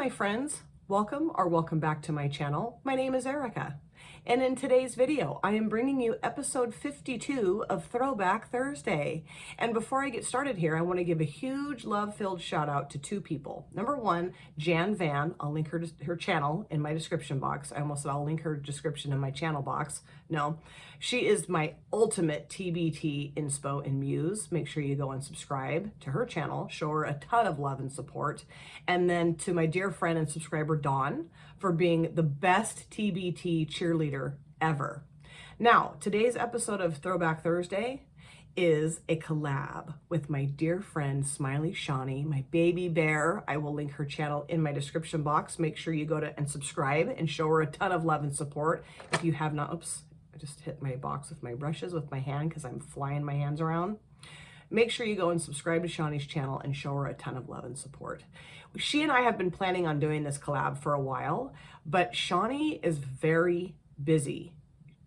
my friends, welcome back to my channel. My name is Erica, and in today's video I am bringing you episode 52 of Throwback Thursday. And before I get started here, I want to give a huge love-filled shout out to two people. Number one, Jan Van. I'll link her channel in my description box. I almost said I'll link her description in my channel box. No, she is my ultimate TBT inspo and muse. Make sure you go and subscribe to her channel. Show her a ton of love and support. And then to my dear friend and subscriber Dawn for being the best TBT cheerleader ever. Now, today's episode of Throwback Thursday is a collab with my dear friend Smiley Shawnee, my baby bear. I will link her channel in my description box. Make sure you go to and subscribe and show her a ton of love and support. If you have not, oops, I just hit my box with my brushes with my hand because I'm flying my hands around. Make sure you go and subscribe to Shawnee's channel and show her a ton of love and support. She and I have been planning on doing this collab for a while, but Shawnee is very busy.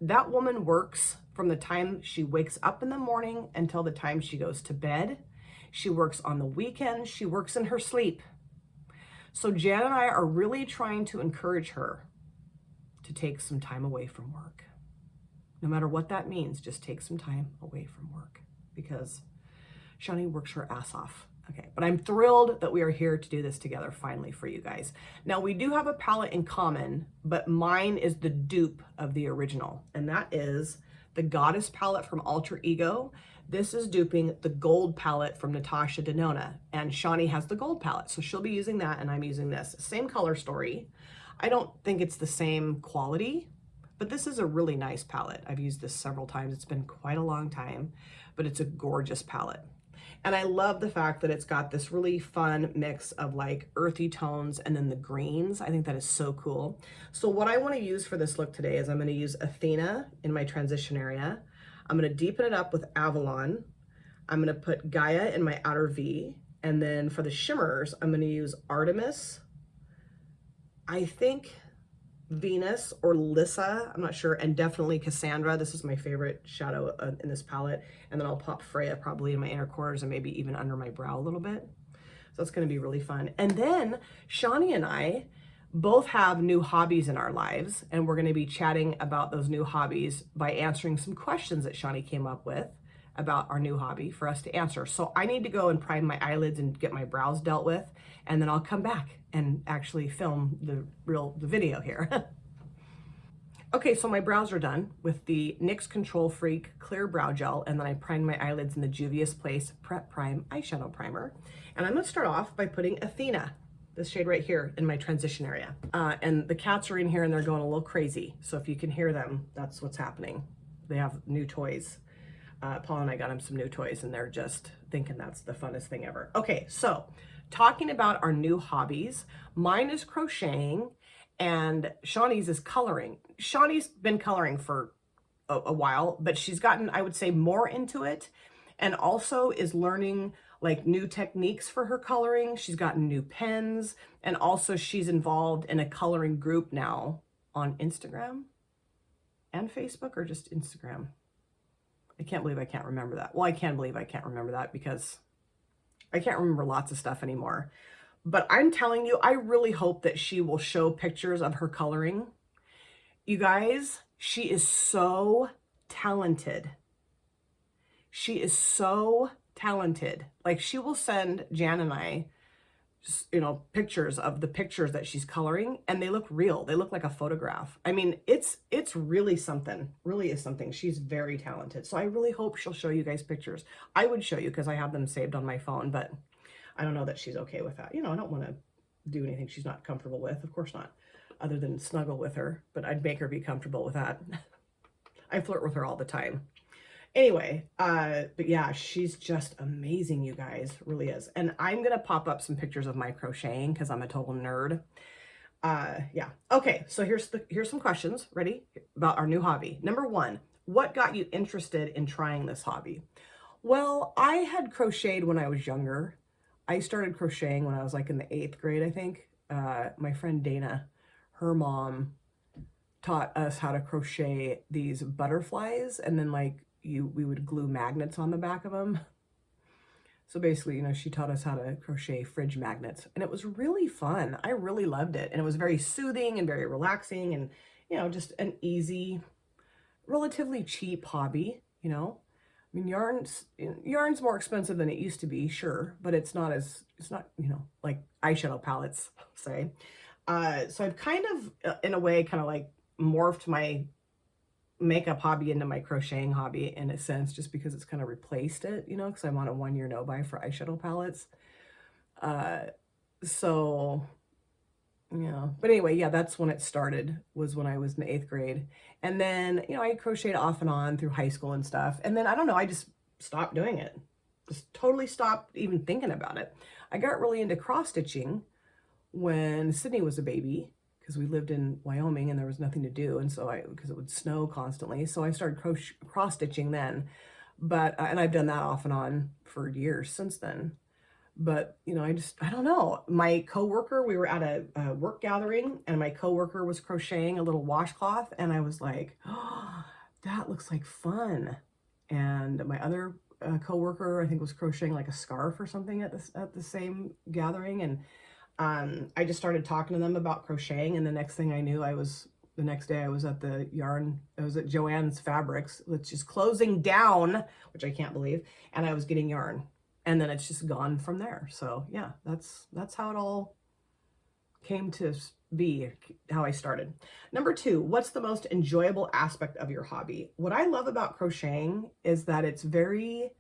That woman works from the time she wakes up in the morning until the time she goes to bed. She works on the weekends. She works in her sleep. So Jan and I are really trying to encourage her to take some time away from work. No matter what that means, just take some time away from work because Shawnee works her ass off. Okay, but I'm thrilled that we are here to do this together finally for you guys. Now, we do have a palette in common, but mine is the dupe of the original, and that is the Goddess palette from Alter Ego. This is duping the gold palette from Natasha Denona, and Shawnee has the gold palette, so she'll be using that, and I'm using this. Same color story. I don't think it's the same quality, but this is a really nice palette. I've used this several times. It's been quite a long time, but it's a gorgeous palette. And I love the fact that it's got this really fun mix of like earthy tones and then the greens. I think that is so cool. So what I want to use for this look today is I'm going to use Athena in my transition area. I'm going to deepen it up with Avalon. I'm going to put Gaia in my outer V. And then for the shimmers, I'm going to use Artemis, I think Venus or Lissa, I'm not sure, and definitely Cassandra. This is my favorite shadow in this palette. And then I'll pop Freya probably in my inner corners and maybe even under my brow a little bit. So it's going to be really fun. And then Shawnee and I both have new hobbies in our lives, and we're going to be chatting about those new hobbies by answering some questions that Shawnee came up with about our new hobby for us to answer. So I need to go and prime my eyelids and get my brows dealt with, and then I'll come back and actually film the video here. Okay, so my brows are done with the NYX Control Freak Clear Brow Gel, and then I primed my eyelids in the Juvia's Place Prep Prime Eyeshadow Primer. And I'm gonna start off by putting Athena, this shade right here, in my transition area. And the cats are in here and they're going a little crazy. So if you can hear them, that's what's happening. They have new toys. Paul and I got them some new toys and they're just thinking that's the funnest thing ever. Okay, so talking about our new hobbies, mine is crocheting and Shawnee's is coloring. Shawnee's been coloring for a while, but she's gotten, I would say, more into it, and also is learning like new techniques for her coloring. She's gotten new pens, and also she's involved in a coloring group now on Instagram and Facebook, or just Instagram. I can't believe I can't remember that. Well, I can believe I can't remember that because I can't remember lots of stuff anymore. But I'm telling you, I really hope that she will show pictures of her coloring. You guys, she is so talented. She is so talented. Like, she will send Jan and I, just, pictures of the pictures that she's coloring, and they look real. They look like a photograph. I mean, it's really something. Really is something. She's very talented. So I really hope she'll show you guys pictures. I would show you because I have them saved on my phone, but I don't know that she's okay with that. I don't want to do anything she's not comfortable with. Of course not, other than snuggle with her, but I'd make her be comfortable with that. I flirt with her all the time. Anyway, but yeah, she's just amazing, you guys, really is. And I'm going to pop up some pictures of my crocheting because I'm a total nerd. Yeah. Okay, so here's some questions, ready, about our new hobby. Number one, what got you interested in trying this hobby? Well, I had crocheted when I was younger. I started crocheting when I was like in the 8th grade, I think. My friend Dana, her mom taught us how to crochet these butterflies, and then like we would glue magnets on the back of them. So basically, you know, she taught us how to crochet fridge magnets, and it was really fun. I really loved it. And it was very soothing and very relaxing, and, you know, just an easy, relatively cheap hobby, you know. I mean, yarn's more expensive than it used to be, sure, but it's not, you know, like eyeshadow palettes, say. So I've kind of, in a way, kind of like morphed my makeup hobby into my crocheting hobby in a sense, just because it's kind of replaced it, you know, because I'm on a 1-year no-buy for eyeshadow palettes. Uh, so, yeah. But anyway, yeah, that's when it started, was when I was in the 8th grade. And then, you know, I crocheted off and on through high school and stuff. And then, I don't know, I just stopped doing it. Just totally stopped even thinking about it. I got really into cross-stitching when Sydney was a baby, because we lived in Wyoming and there was nothing to do. And so because it would snow constantly. So I started cross-stitching then. But, and I've done that off and on for years since then. But, you know, I don't know. My coworker, we were at a work gathering, and my coworker was crocheting a little washcloth, and I was like, oh, that looks like fun. And my other coworker, I think, was crocheting like a scarf or something at the same gathering. And I just started talking to them about crocheting, and the next thing I knew, the next day I was at I was at Joann's Fabrics, which is closing down, which I can't believe, and I was getting yarn. And then it's just gone from there. So yeah, that's how it all came to be, how I started. Number 2, what's the most enjoyable aspect of your hobby? What I love about crocheting is that it's very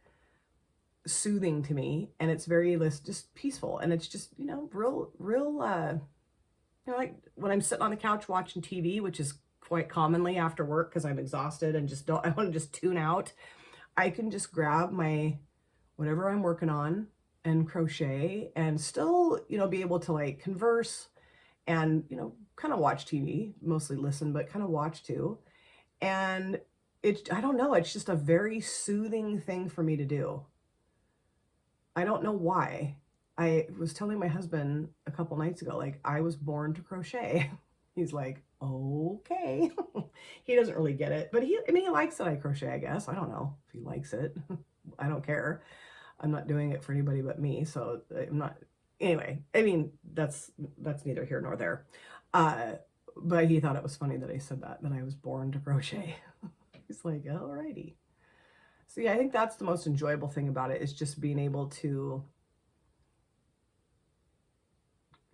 soothing to me, and it's very just peaceful, and it's just, you know, real you know, like when I'm sitting on the couch watching TV, which is quite commonly after work because I'm exhausted and I want to just tune out. I can just grab my whatever I'm working on and crochet, and still, you know, be able to like converse and, you know, kind of watch TV, mostly listen, but kind of watch too. And I don't know, it's just a very soothing thing for me to do. I don't know why. I was telling my husband a couple nights ago, like, I was born to crochet. He's like, okay. He doesn't really get it, but I mean, he likes that I crochet, I guess. I don't know if he likes it. I don't care. I'm not doing it for anybody but me, so I'm not, anyway, I mean, that's neither here nor there. But he thought it was funny that I said that I was born to crochet. He's like, alrighty. So yeah, I think that's the most enjoyable thing about it, is just being able to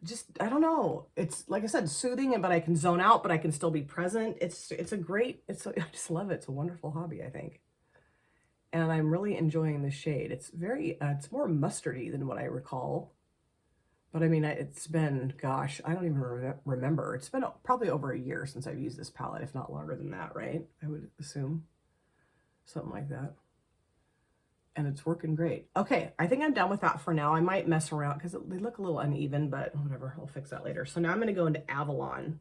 just, I don't know, it's like I said, soothing, but I can zone out, but I can still be present. I just love it. It's a wonderful hobby, I think. And I'm really enjoying the shade. It's very, it's more mustardy than what I recall. But I mean, it's been, gosh, I don't even remember. It's been probably over a year since I've used this palette, if not longer than that, right? I would assume. Something like that. And it's working great. Okay, I think I'm done with that for now. I might mess around because they look a little uneven, but whatever, I'll fix that later. So now I'm going to go into Avalon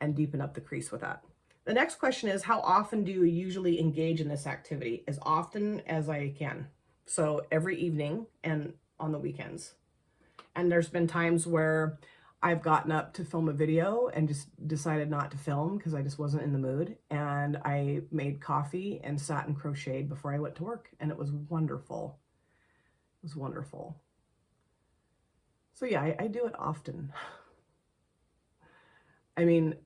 and deepen up the crease with that. The next question is, how often do you usually engage in this activity? As often as I can. So every evening and on the weekends. And there's been times where I've gotten up to film a video and just decided not to film because I just wasn't in the mood. And I made coffee and sat and crocheted before I went to work. And it was wonderful. It was wonderful. So yeah, I do it often. I mean,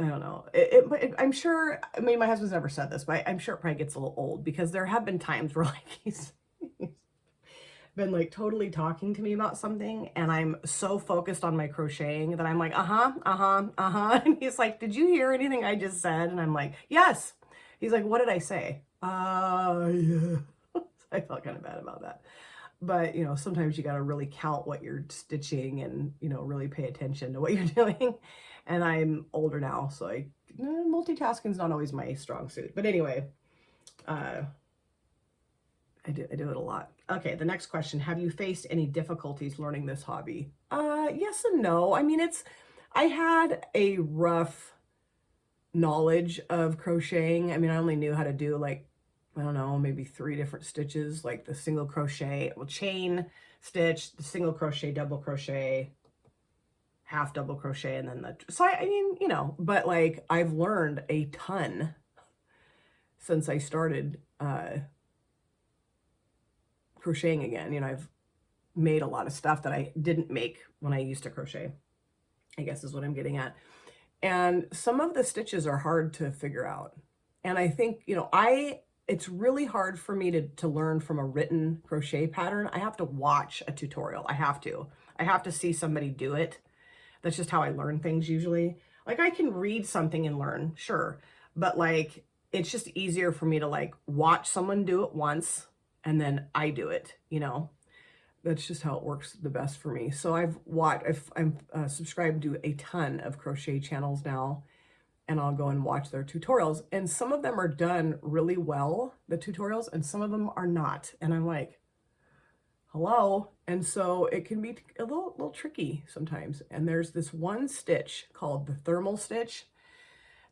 I don't know. I'm sure, I mean, my husband's never said this, but I'm sure it probably gets a little old, because there have been times where like he's been like totally talking to me about something, and I'm so focused on my crocheting that I'm like, and he's like, did you hear anything I just said? And I'm like, yes. He's like, what did I say? Yeah. I felt kind of bad about that. But, you know, sometimes you got to really count what you're stitching and, you know, really pay attention to what you're doing. And I'm older now, so multitasking is not always my strong suit. But anyway, I do it a lot. Okay, the next question. Have you faced any difficulties learning this hobby? Yes and no. I mean, I had a rough knowledge of crocheting. I mean, I only knew how to do like, I don't know, maybe 3 different stitches, like the single crochet, chain stitch, the single crochet, double crochet, half double crochet, and then so I mean, you know, but like I've learned a ton since I started crocheting again. You know, I've made a lot of stuff that I didn't make when I used to crochet, I guess is what I'm getting at. And some of the stitches are hard to figure out. And I think, you know, it's really hard for me to learn from a written crochet pattern. I have to watch a tutorial. I have to see somebody do it. That's just how I learn things usually. Like I can read something and learn, sure. But like, it's just easier for me to like watch someone do it once and then I do it, you know? That's just how it works the best for me. So I'm subscribed to a ton of crochet channels now, and I'll go and watch their tutorials. And some of them are done really well, the tutorials, and some of them are not. And I'm like, hello. And so it can be a little tricky sometimes. And there's this one stitch called the thermal stitch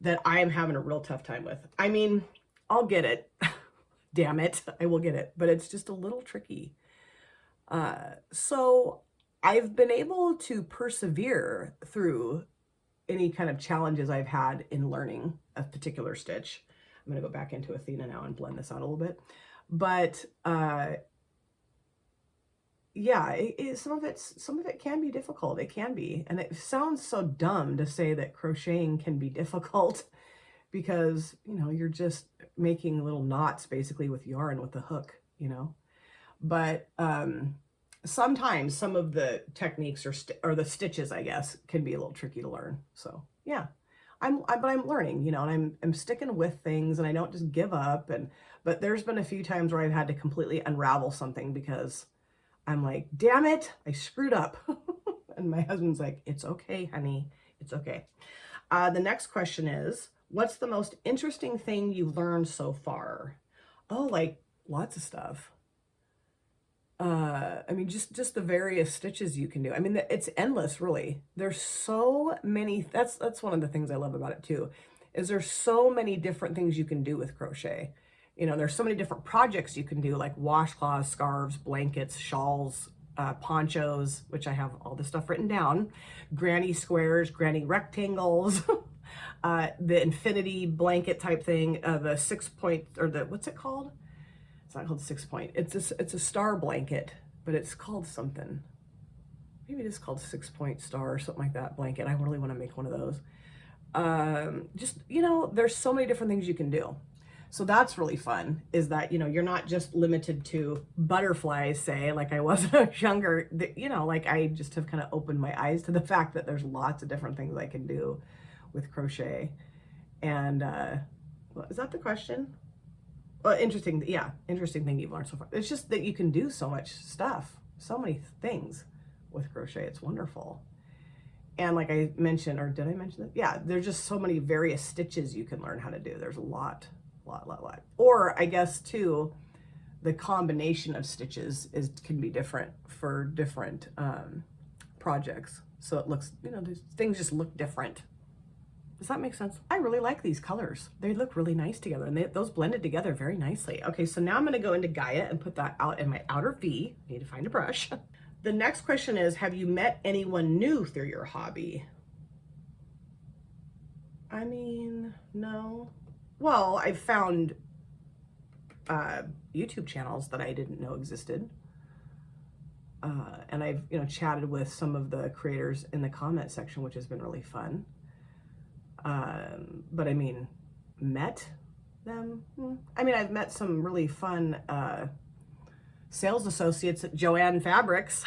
that I am having a real tough time with. I mean, I'll get it. Damn it, I will get it. But it's just a little tricky. So I've been able to persevere through any kind of challenges I've had in learning a particular stitch. I'm going to go back into Athena now and blend this out a little bit. But yeah, some of it can be difficult. It can be. And it sounds so dumb to say that crocheting can be difficult because, you know, you're just making little knots basically with yarn with the hook, you know. But sometimes some of the techniques or the stitches, I guess, can be a little tricky to learn. So yeah, but I'm learning, you know, and I'm sticking with things, and I don't just give up. But there's been a few times where I've had to completely unravel something because I'm like, damn it, I screwed up. And my husband's like, it's okay, honey, it's okay. The next question is, what's the most interesting thing you've learned so far? Oh, like lots of stuff. I mean, just the various stitches you can do. I mean, it's endless, really. There's so many. That's one of the things I love about it too, is there's so many different things you can do with crochet. You know, there's so many different projects you can do, like washcloths, scarves, blankets, shawls, ponchos, which I have all this stuff written down, granny squares, granny rectangles, the infinity blanket type thing, the 6-point, or the, what's it called? It's not called 6-point. It's a star blanket, but it's called something. Maybe it is called 6-point star or something like that blanket. I really want to make one of those. Just, you know, there's so many different things you can do. So that's really fun, is that, you know, you're not just limited to butterflies, say, like I was when I was younger. You know, like I just have kind of opened my eyes to the fact that there's lots of different things I can do with crochet. And well, is that the question? Well, interesting thing you've learned so far. It's just that you can do so much stuff, so many things with crochet. It's wonderful. And like I mentioned, or did I mention it? Yeah, there's just so many various stitches you can learn how to do. There's a lot. Or I guess too, the combination of stitches can be different for different projects. So it looks, you know, things just look different. Does that make sense? I really like these colors. They look really nice together, and those blended together very nicely. Okay, so now I'm gonna go into Gaia and put that out in my outer V. I need to find a brush. The next question is, have you met anyone new through your hobby? I mean, no. Well, I've found YouTube channels that I didn't know existed. And I've, you know, chatted with some of the creators in the comment section, which has been really fun. But I mean, met them? I mean, I've met some really fun sales associates at Joann Fabrics.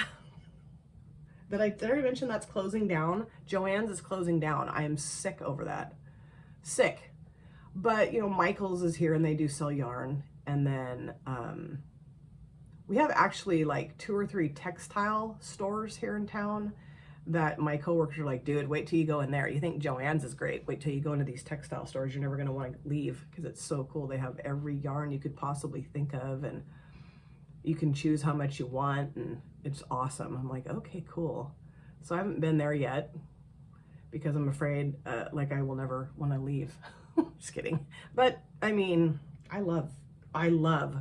Did I mention that's closing down? Joann's is closing down. I am sick over that. Sick. But, you know, Michael's is here and they do sell yarn. And then we have actually like 2 or 3 textile stores here in town that my coworkers are like, dude, wait till you go in there. You think Joann's is great. Wait till you go into these textile stores. You're never going to want to leave because it's so cool. They have every yarn you could possibly think of, and you can choose how much you want, and it's awesome. I'm like, okay, cool. So I haven't been there yet because I'm afraid like I will never want to leave. Just kidding. But I mean, I love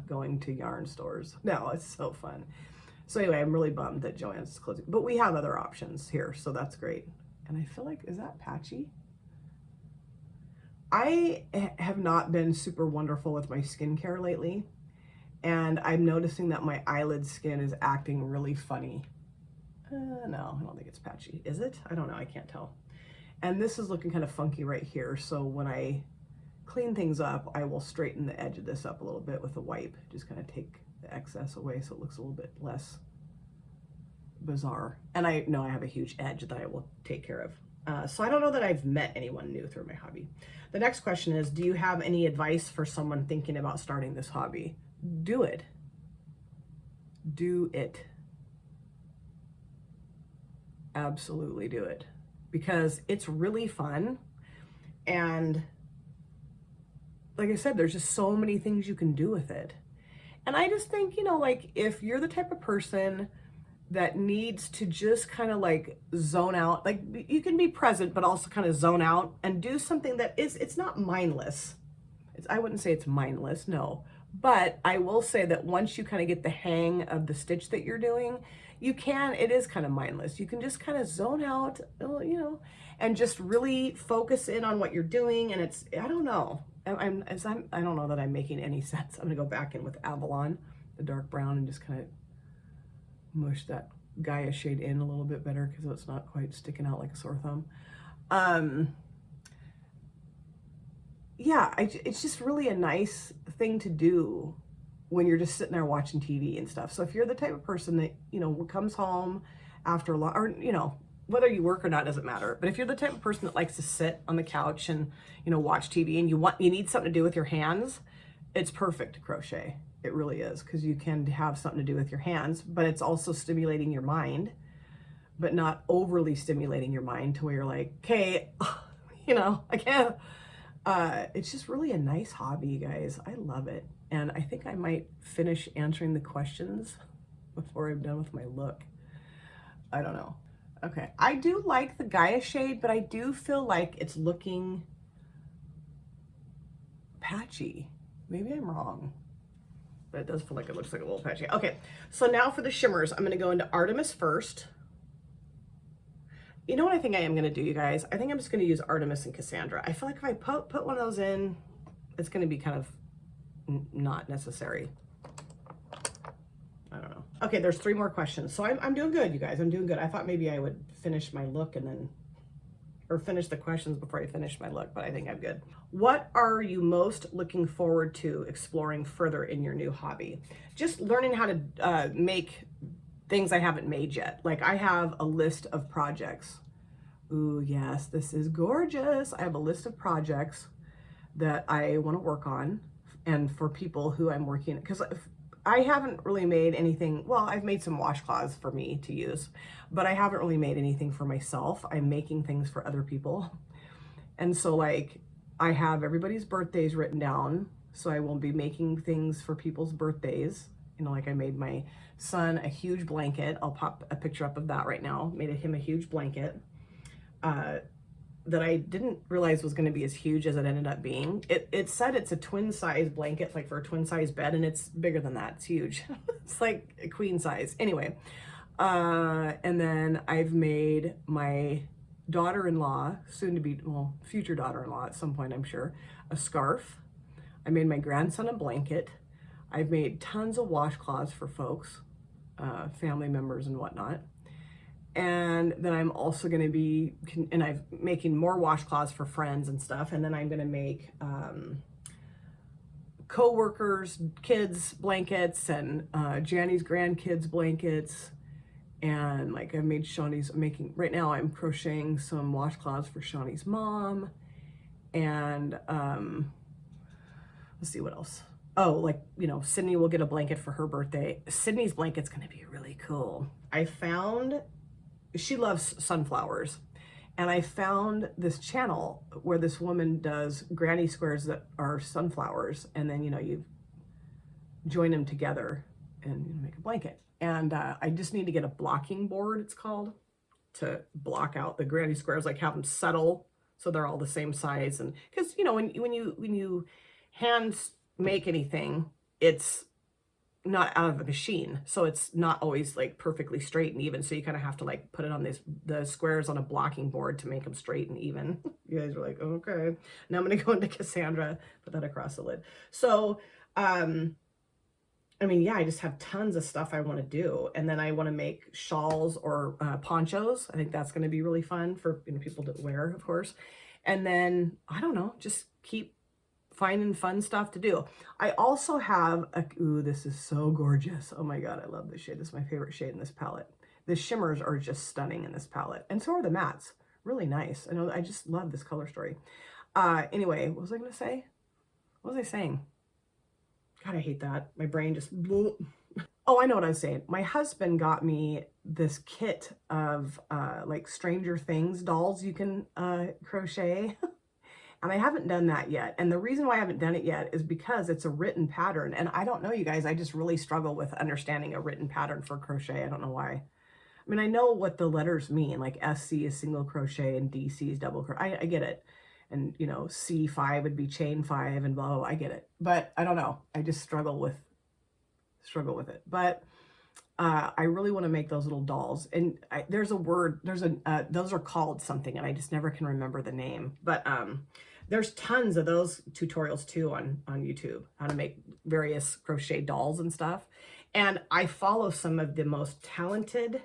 going to yarn stores. No, it's so fun. So anyway, I'm really bummed that Joann's is closing, but we have other options here, so that's great. And I feel like, is that patchy? I have not been super wonderful with my skincare lately, And I'm noticing that my eyelid skin is acting really funny. No, I don't think it's patchy. Is it? I don't know. I can't tell. And this is looking kind of funky right here. So when I clean things up, I will straighten the edge of this up a little bit with a wipe. Just kind of take the excess away so it looks a little bit less bizarre. And I know I have a huge edge that I will take care of. So I don't know that I've met anyone new through my hobby. The next question is, do you have any advice for someone thinking about starting this hobby? Do it. Do it. Absolutely do it. Because it's really fun. And like I said, there's just so many things you can do with it. And I just think, you know, like if you're the type of person that needs to just kind of like zone out, like you can be present, but also kind of zone out and do something that is, it's not mindless. I wouldn't say it's mindless, no. But I will say that once you kind of get the hang of the stitch that you're doing, it is kind of mindless. You can just kind of zone out, you know, and just really focus in on what you're doing. And it's, I don't know. I don't know that I'm making any sense. I'm gonna go back in with Avalon, the dark brown, and just kind of mush that Gaia shade in a little bit better because it's not quite sticking out like a sore thumb. Yeah, it's just really a nice thing to do when you're just sitting there watching TV and stuff. So if you're the type of person that, you know, comes home after a long, or, you know, whether you work or not doesn't matter. But if you're the type of person that likes to sit on the couch and, you know, watch TV and you need something to do with your hands, it's perfect to crochet. It really is, because you can have something to do with your hands, but it's also stimulating your mind, but not overly stimulating your mind to where you're like, okay, you know, I can't. It's just really a nice hobby, you guys. I love it. And I think I might finish answering the questions before I'm done with my look. I don't know. Okay, I do like the Gaia shade, but I do feel like it's looking patchy. Maybe I'm wrong, but it does feel like it looks like a little patchy. Okay, so now for the shimmers, I'm gonna go into Artemis first. You know what I think I am gonna do, you guys? I think I'm just gonna use Artemis and Cassandra. I feel like if I put one of those in, it's gonna be kind of not necessary. I don't know. Okay, there's 3 more questions. So I'm doing good, you guys. I'm doing good. I thought maybe I would finish my look and then, or finish the questions before I finish my look, but I think I'm good. What are you most looking forward to exploring further in your new hobby? Just learning how to make things I haven't made yet. Like I have a list of projects. Ooh, yes, this is gorgeous. I have a list of projects that I want to work on, and for people who I'm working, because I haven't really made anything. Well, I've made some washcloths for me to use, but I haven't really made anything for myself. I'm making things for other people. And so like I have everybody's birthdays written down. So I will be making things for people's birthdays. You know, like I made my son a huge blanket. I'll pop a picture up of that right now. Made him a huge blanket that I didn't realize was going to be as huge as it ended up being. It said it's a twin size blanket, like for a twin size bed, and it's bigger than that. It's huge. It's like a queen size. Anyway, and then I've made my daughter-in-law, soon to be, well, future daughter-in-law at some point, I'm sure, a scarf. I made my grandson a blanket. I've made tons of washcloths for folks, family members and whatnot. And then I'm also going to be, and I'm making more washcloths for friends and stuff. And then I'm going to make co-workers, kids blankets, and Janny's grandkids blankets. And like I made Shawnee's, right now I'm crocheting some washcloths for Shawnee's mom. And let's see what else. Oh, like, you know, Sydney will get a blanket for her birthday. Sydney's blanket's going to be really cool. She loves sunflowers, and I found this channel where this woman does granny squares that are sunflowers, and then, you know, you join them together and make a blanket. And I just need to get a blocking board, it's called, to block out the granny squares, like have them settle so they're all the same size. And because, you know, when you hand make anything, it's not out of a machine, so it's not always like perfectly straight and even, so you kind of have to like put it on the squares on a blocking board to make them straight and even. You guys are like, okay, now I'm gonna go into Cassandra, put that across the lid. So I mean, yeah, I just have tons of stuff I want to do. And then I want to make shawls or ponchos. I think that's going to be really fun for, you know, people to wear, of course. And then, I don't know, just keep finding fun stuff to do. I also have a, ooh, this is so gorgeous. Oh my God, I love this shade. This is my favorite shade in this palette. The shimmers are just stunning in this palette. And so are the mattes. Really nice. I know, I just love this color story. Anyway, what was I going to say? What was I saying? God, I hate that. My brain just blew. Oh, I know what I was saying. My husband got me this kit of like Stranger Things dolls you can crochet. And I haven't done that yet. And the reason why I haven't done it yet is because it's a written pattern. And I don't know, you guys, I just really struggle with understanding a written pattern for crochet. I don't know why. I mean, I know what the letters mean, like SC is single crochet and DC is double crochet. I get it. And, you know, C5 would be chain 5 and blah, blah, blah. I get it. But I don't know. I just struggle with it. But I really want to make those little dolls. And there's a word, those are called something, and I just never can remember the name. But there's tons of those tutorials too on YouTube, how to make various crochet dolls and stuff. And I follow some of the most talented,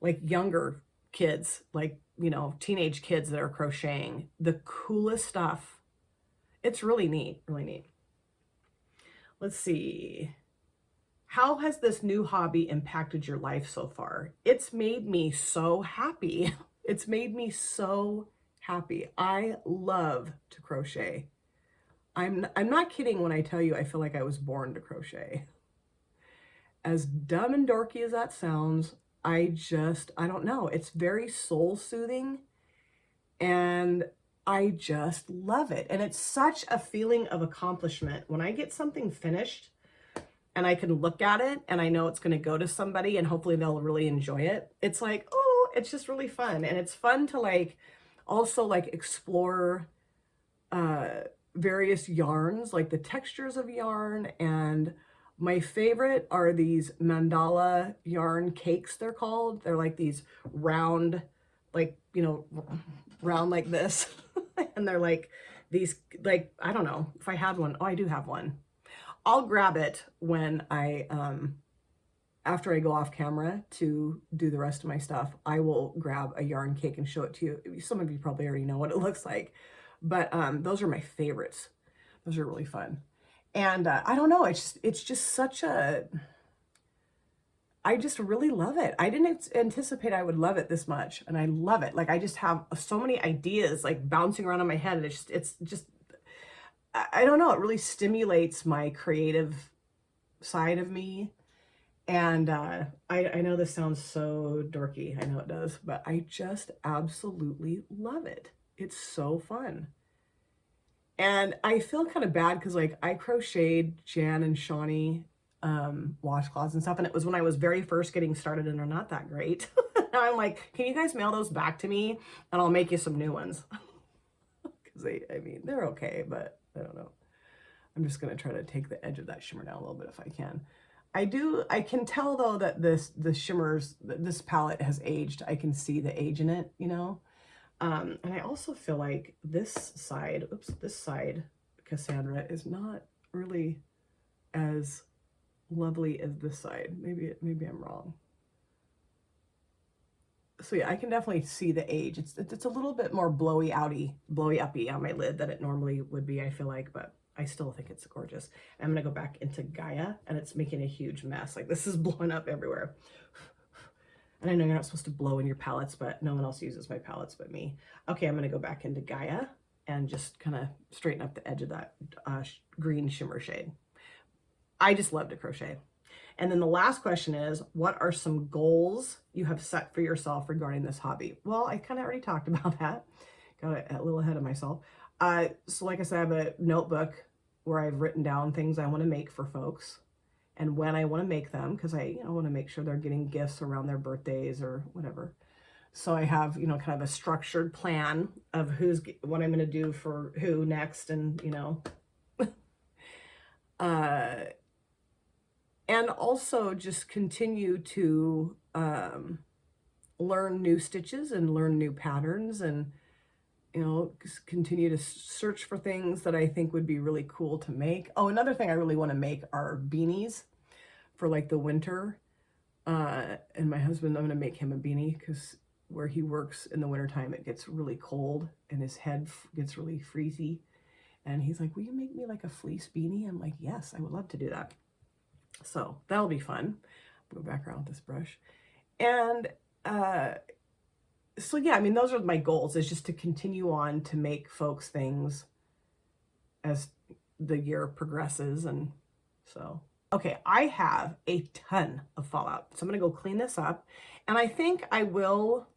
like younger kids, like, you know, teenage kids that are crocheting the coolest stuff. It's really neat, really neat. Let's see. How has this new hobby impacted your life so far? It's made me so happy. It's made me so happy. I love to crochet. I'm not kidding when I tell you I feel like I was born to crochet. As dumb and dorky as that sounds, I don't know. It's very soul soothing and I just love it. And it's such a feeling of accomplishment. When I get something finished and I can look at it and I know it's going to go to somebody and hopefully they'll really enjoy it. It's like, oh, it's just really fun. And it's fun to like, also like explore various yarns, like the textures of yarn. And my favorite are these mandala yarn cakes, they're called. They're like these round, like, you know, round like this. And they're like these, like, I don't know if I had one. Oh, I do have one. I'll grab it when I, after I go off camera to do the rest of my stuff, I will grab a yarn cake and show it to you. Some of you probably already know what it looks like, but those are my favorites. Those are really fun. And I don't know, it's just such a, I just really love it. I didn't anticipate I would love it this much, and I love it. Like, I just have so many ideas like bouncing around in my head, and it's just, I don't know, it really stimulates my creative side of me. And I know this sounds so dorky, I know it does, but I just absolutely love it. It's so fun. And I feel kind of bad because like I crocheted Jan and Shawnee washcloths and stuff, and it was when I was very first getting started and they're not that great. Now I'm like, can you guys mail those back to me and I'll make you some new ones? Because I mean, they're okay, but I don't know. I'm just going to try to take the edge of that shimmer down a little bit if I can. I can tell though that the shimmers, this palette has aged. I can see the age in it, you know? And I also feel like this side, Cassandra, is not really as lovely as this side. Maybe I'm wrong. So yeah, I can definitely see the age. It's a little bit more blowy uppy on my lid than it normally would be, I feel like, but I still think it's gorgeous. I'm gonna go back into Gaia, and it's making a huge mess. Like, this is blowing up everywhere. And I know you're not supposed to blow in your palettes, but no one else uses my palettes but me. Okay, I'm gonna go back into Gaia and just kind of straighten up the edge of that green shimmer shade. I just love to crochet. And then the last question is, what are some goals you have set for yourself regarding this hobby? Well, I kind of already talked about that. Got a little ahead of myself. So like I said, I have a notebook where I've written down things I want to make for folks and when I want to make them, because I want to make sure they're getting gifts around their birthdays or whatever. So I have, kind of a structured plan of what I'm going to do for who next, and, and also just continue to learn new stitches and learn new patterns, and just continue to search for things that I think would be really cool to make. Oh, another thing I really want to make are beanies. for like the winter. And my husband, I'm going to make him a beanie because where he works in the wintertime, it gets really cold and his head gets really freezy. And he's like, will you make me like a fleece beanie? I'm like, yes, I would love to do that. So that'll be fun. Go back around with this brush. And so yeah, I mean, those are my goals, is just to continue on to make folks things as the year progresses. And so, okay, I have a ton of fallout. So I'm going to go clean this up. And I think I will,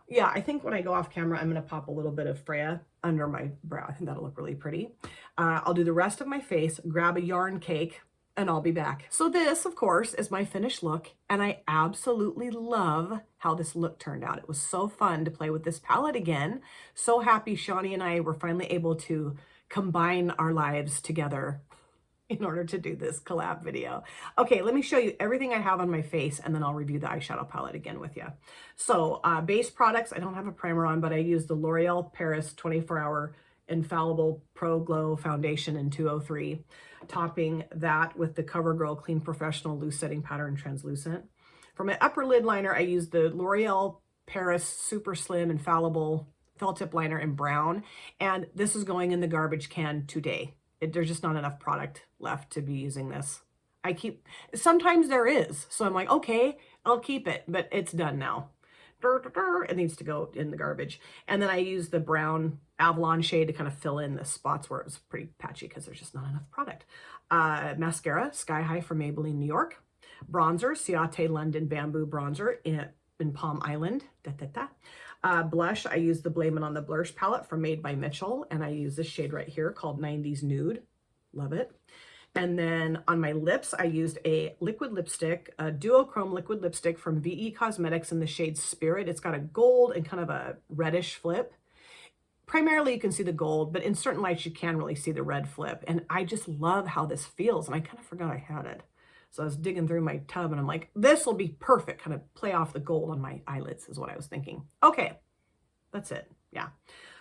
yeah, I think when I go off camera, I'm going to pop a little bit of Freya under my brow. I think that'll look really pretty. I'll do the rest of my face, grab a yarn cake, and I'll be back. So this, of course, is my finished look, and I absolutely love how this look turned out. It was so fun to play with this palette again. So happy Shawnee and I were finally able to combine our lives together in order to do this collab video. Okay, let me show you everything I have on my face, and then I'll review the eyeshadow palette again with you. So base products, I don't have a primer on, but I use the L'Oreal Paris 24-Hour Infallible Pro Glow Foundation in 203, topping that with the CoverGirl Clean Professional Loose Setting Pattern Translucent. For my upper lid liner, I use the L'Oreal Paris Super Slim Infallible Felt Tip Liner in brown, and this is going in the garbage can today. There's just not enough product left to be using this. Sometimes there is, so I'm like, okay, I'll keep it, but it's done now. It needs to go in the garbage. And then I use the brown Avalon shade to kind of fill in the spots where it was pretty patchy because there's just not enough product. Mascara, Sky High from Maybelline, New York. Bronzer, Ciate London Bamboo Bronzer in Palm Island. Blush, I use the Blame It on the Blush palette from Made by Mitchell, and I use this shade right here called 90s Nude. Love it. And then on my lips, I used a liquid lipstick, a duochrome liquid lipstick from VE Cosmetics in the shade Spirit. It's got a gold and kind of a reddish flip. Primarily, you can see the gold, but in certain lights, you can really see the red flip. And I just love how this feels, and I kind of forgot I had it. So I was digging through my tub, and I'm like, this will be perfect, kind of play off the gold on my eyelids is what I was thinking. Okay, that's it, yeah.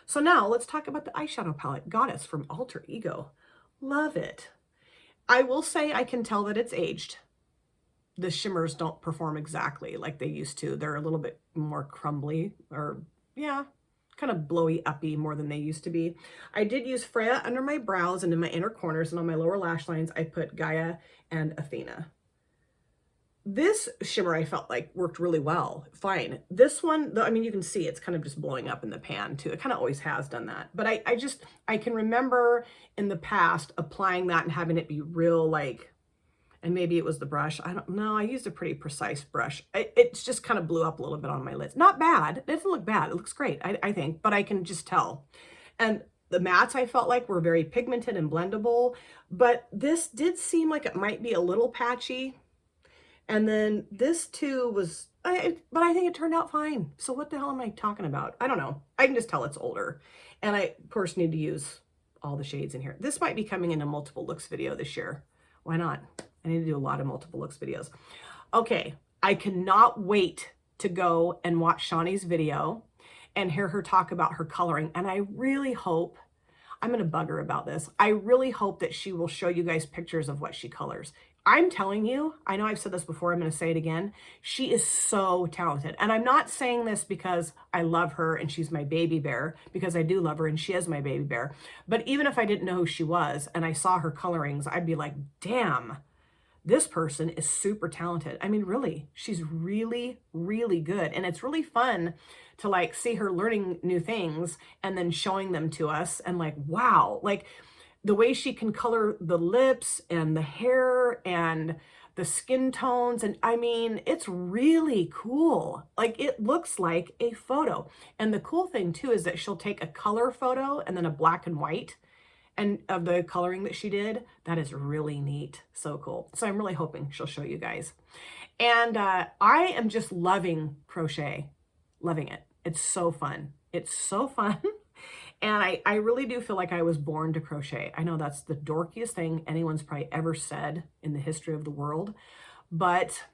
So now let's talk about the eyeshadow palette, Goddess from Alter Ego. Love it. I will say I can tell that it's aged. The shimmers don't perform exactly like they used to. They're a little bit more crumbly, or yeah, kind of blowy uppy more than they used to be. I did use Freya under my brows and in my inner corners, and on my lower lash lines, I put Gaia and Athena. This shimmer I felt like worked really well, fine. This one, I mean, you can see it's kind of just blowing up in the pan too. It kind of always has done that. But I can remember in the past applying that and having it be real like, and maybe it was the brush. I don't know. I used a pretty precise brush. It's just kind of blew up a little bit on my lids. Not bad. It doesn't look bad. It looks great, I think, but I can just tell. And the mattes I felt like were very pigmented and blendable, but this did seem like it might be a little patchy. And then this too was, but I think it turned out fine. So what the hell am I talking about? I don't know. I can just tell it's older. And I, of course, need to use all the shades in here. This might be coming in a multiple looks video this year. Why not? I need to do a lot of multiple looks videos. Okay, I cannot wait to go and watch Shawnee's video and hear her talk about her coloring. And I really hope, I'm going to bug her about this. I really hope that she will show you guys pictures of what she colors. I'm telling you, I know I've said this before, I'm going to say it again. She is so talented. And I'm not saying this because I love her and she's my baby bear, because I do love her and she is my baby bear. But even if I didn't know who she was and I saw her colorings, I'd be like, damn, this person is super talented. I mean, really, she's really, really good. And it's really fun to like see her learning new things and then showing them to us and like, wow, like the way she can color the lips and the hair and the skin tones. And I mean, it's really cool. Like it looks like a photo. And the cool thing too is that she'll take a color photo and then a black and white and of the coloring that she did. That is really neat. So cool. So I'm really hoping she'll show you guys. And I am just loving crochet, loving it. It's so fun. It's so fun. And I really do feel like I was born to crochet. I know that's the dorkiest thing anyone's probably ever said in the history of the world, but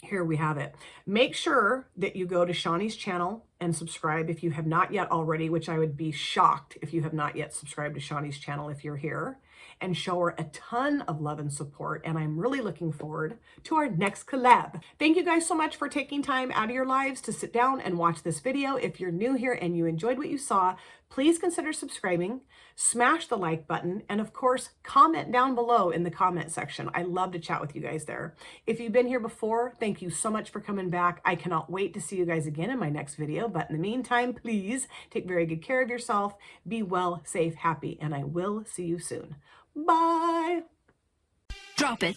here we have it. Make sure that you go to Shawnee's channel and subscribe if you have not yet already, which I would be shocked if you have not yet subscribed to Shawnee's channel if you're here, and show her a ton of love and support. And I'm really looking forward to our next collab. Thank you guys so much for taking time out of your lives to sit down and watch this video. If you're new here and you enjoyed what you saw, please consider subscribing, smash the like button, and of course, comment down below in the comment section. I love to chat with you guys there. If you've been here before, thank you so much for coming back. I cannot wait to see you guys again in my next video. But in the meantime, please take very good care of yourself. Be well, safe, happy, and I will see you soon. Bye. Drop it.